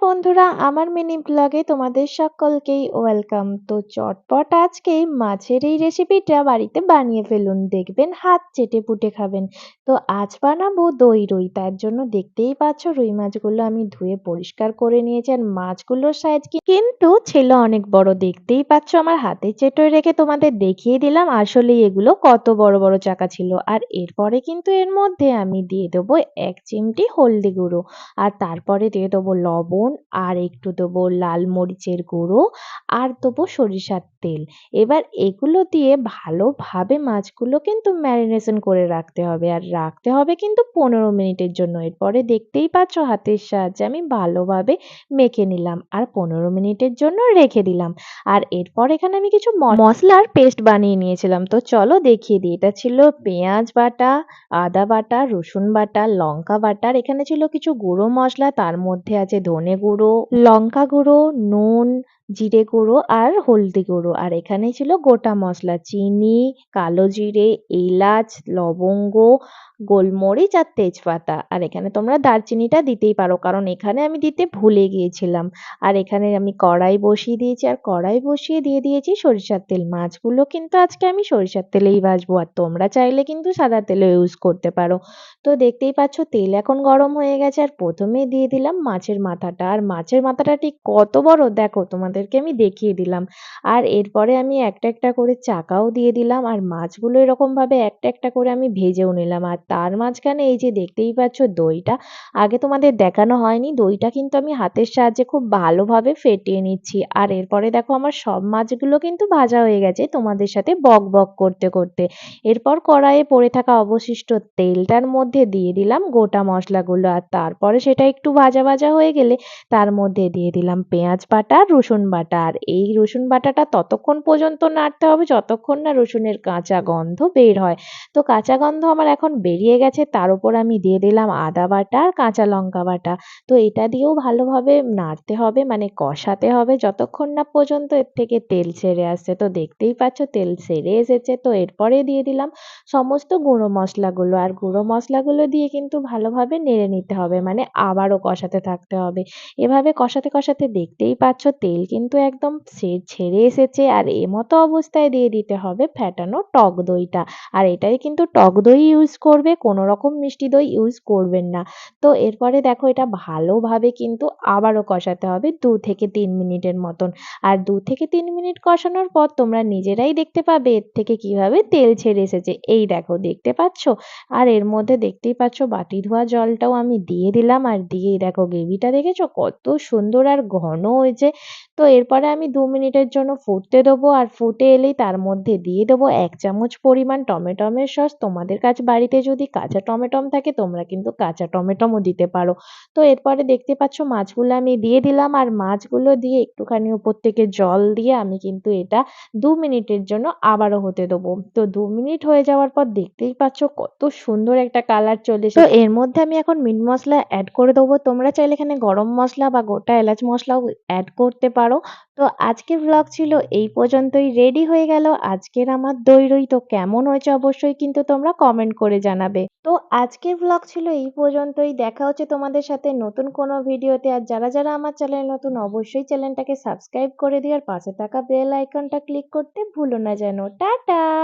বন্ধুরা, আমার মিনি ব্লগে তোমাদের সকলকেই ওয়েলকাম। তো চটপট আজকে মাছের এই রেসিপিটা বাড়িতে বানিয়ে ফেলুন, দেখবেন হাত চেটে পুটে খাবেন। তো আজ বানাবো দই রুই। তার জন্য দেখতেই পাচ্ছ রুই মাছগুলো আমি ধুয়ে পরিষ্কার করে নিয়েছি। আর মাছগুলোর সাইজ কিন্তু ছিল অনেক বড়, দেখতেই পাচ্ছ আমার হাতে চেটোয় রেখে তোমাদের দেখিয়ে দিলাম আসলে এগুলো কত বড় বড় চাকা ছিল। আর এরপরে কিন্তু এর মধ্যে আমি দিয়ে দেবো 1 চিমটি হলদি গুঁড়ো, আর তারপরে দিয়ে দেবো লবণ, আর একটু দেবো লাল মরিচের গুঁড়ো, আর দেবো সরিষার তেল। এবার এগুলো দিয়ে ভালোভাবে মাছগুলো কিন্তু ম্যারিনেশন করে রাখতে হবে, আর রাখতে হবে কিন্তু 15 মিনিটের জন্য। এরপরে দেখতেই পাচ্ছ হাতের সাহায্যে আমি ভালোভাবে মেখে নিলাম আর 15 মিনিটের জন্য রেখে দিলাম। আর এরপর এখানে আমি কিছু মশলার পেস্ট বানিয়ে নিয়েছিলাম। তো চলো দেখিয়ে দিই। এটা ছিল পেঁয়াজ বাটা, আদা বাটা, রসুন বাটা, লঙ্কা বাটা। আর এখানে ছিল কিছু গুঁড়ো মশলা, তার মধ্যে আছে ধনে গুঁড়ো, লঙ্কা গুঁড়ো, নুন, জিরে গুঁড়ো আর হলদি গুঁড়ো। আর এখানে ছিল গোটা মশলা, চিনি, কালো জিরে, এলাচ, লবঙ্গ, গোলমরিচ আর তেজপাতা। আর এখানে তোমরা দারচিনিটা দিতেই পারো, কারণ এখানে আমি দিতে ভুলে গিয়েছিলাম। আর এখানে আমি কড়াই বসিয়ে দিয়েছি, আর কড়াই বসিয়ে দিয়ে দিয়েছি সরিষার তেল। মাছগুলো কিন্তু আজকে আমি সরিষার তেলেই ভাজবো, আর তোমরা চাইলে কিন্তু সাদা তেলও ইউজ করতে পারো। তো দেখতেই পাচ্ছ তেল এখন গরম হয়ে গেছে, আর প্রথমেই দিয়ে দিলাম মাছের মাথাটা। আর মাছের মাথাটা ঠিক কত বড় দেখো, তোমাদেরকে আমি দেখিয়ে দিলাম। আর এরপরে আমি একটা একটা করে চাকাও দিয়ে দিলাম, আর মাছগুলো এরকমভাবে একটা একটা করে আমি ভেজেও নিলাম। আর তার মাঝখানে এই যে দেখতেই পাচ্ছ দইটা, আগে তোমাদের দেখানো হয়নি, দইটা কিন্তু আমি হাতের সাহায্যে খুব ভালোভাবে ফেটিয়ে নিচ্ছি। আর এরপরে দেখো আমার সব মাছগুলো কিন্তু ভাজা হয়ে গেছে তোমাদের সাথে বক বক করতে করতে। এরপর কড়াইয়ে পড়ে থাকা অবশিষ্ট তেলটার মধ্যে দিয়ে দিলাম গোটা মশলাগুলো, আর তারপরে সেটা একটু ভাজা ভাজা হয়ে গেলে তার মধ্যে দিয়ে দিলাম পেঁয়াজ বাটা, রসুন বাটা। আর এই রসুন বাটাটা ততক্ষণ পর্যন্ত নাড়তে হবে যতক্ষণ না রসুনের কাঁচা গন্ধ বের হয়। তো কাঁচা গন্ধ আমার এখন বেরিয়ে গেছে। তার উপর আমি দিয়ে দিলাম আদা বাটা আর কাঁচা লঙ্কা বাটা। তো এটা দিয়েও ভালোভাবে নাড়তে হবে, মানে কষাতে হবে যতক্ষণ না পর্যন্ত এর থেকে তেল ছেড়ে আসছে। তো দেখতেই পাচ্ছ তেল ছেড়ে এসেছে। তো এরপরে দিয়ে দিলাম সমস্ত গুঁড়ো মশলাগুলো, আর গুঁড়ো মশলাগুলো দিয়ে কিন্তু ভালোভাবে নেড়ে নিতে হবে, মানে আবারও কষাতে থাকতে হবে। এভাবে কষাতে কষাতে দেখতেই পাচ্ছ তেল কিন্তু একদম ছেড়ে এসেছে। আর মতো অবস্থায় দিয়ে দিতে হবে ফ্যাটানো টক দইটা। আর এটাই কিন্তু টক দই ইউজ করবে, কোনো রকম মিষ্টি দই ইউজ করবেন না। তো এরপরে দেখো এটা ভালোভাবে কিন্তু আবারও কষাতে হবে 2 থেকে 3 মিনিটের মতন। আর 2 থেকে 3 মিনিট কষানোর পর তোমরা নিজেরাই দেখতে পাবে এর থেকে কিভাবে তেল ছেড়ে এসেছে। এই দেখো দেখতে পাচ্ছ। আর এর মধ্যে দেখতেই পাচ্ছ বাটি ধোয়া জলটাও আমি দিয়ে দিলাম, আর দিয়েই দেখো গ্রেভিটা দেখেছো কত সুন্দর আর ঘন হয়েছে। তো এরপরে আমি 2 মিনিটের জন্য ফুটতে দেবো, আর ফুটে এলেই তার মধ্যে দিয়ে দেবো 1 চামচ পরিমাণ টমেটোমের সস। তোমাদের কাছে বাড়িতে যদি কাঁচা টমেটম থাকে তোমরা কিন্তু কাঁচা টমেটোমও দিতে পারো। তো এরপরে দেখতে পাচ্ছ মাছগুলো আমি দিয়ে দিলাম, আর মাছগুলো দিয়ে একটুখানি উপর থেকে জল দিয়ে আমি কিন্তু এটা 2 মিনিটের জন্য আবারও হতে দেবো। তো 2 মিনিট হয়ে যাওয়ার পর দেখতেই পাচ্ছ কত সুন্দর একটা কালার চলে এসেছে। তো এর মধ্যে আমি এখন মিট মশলা অ্যাড করে দেবো। তোমরা চাইলে এখানে গরম মশলা বা গোটা এলাচ মশলাও অ্যাড করতে পারো। তো আজকের ব্লগ ছিল এই পর্যন্তই, রেডি হয়ে গেল আজকের আমার দই রুই। তো কেমন হয়েছে অবশ্যই কিন্তু তোমরা কমেন্ট করে জানাবে। তো আজকের ব্লগ ছিল এই পর্যন্তই, দেখা হচ্ছে তোমাদের সাথে নতুন কোনো ভিডিওতে। আর যারা যারা আমার চ্যানেল নতুন অবশ্যই চ্যানেলটাকে সাবস্ক্রাইব করে দিও, আর পাশে থাকা বেল আইকনটা ক্লিক করতে ভুলো না যেন। টাটা।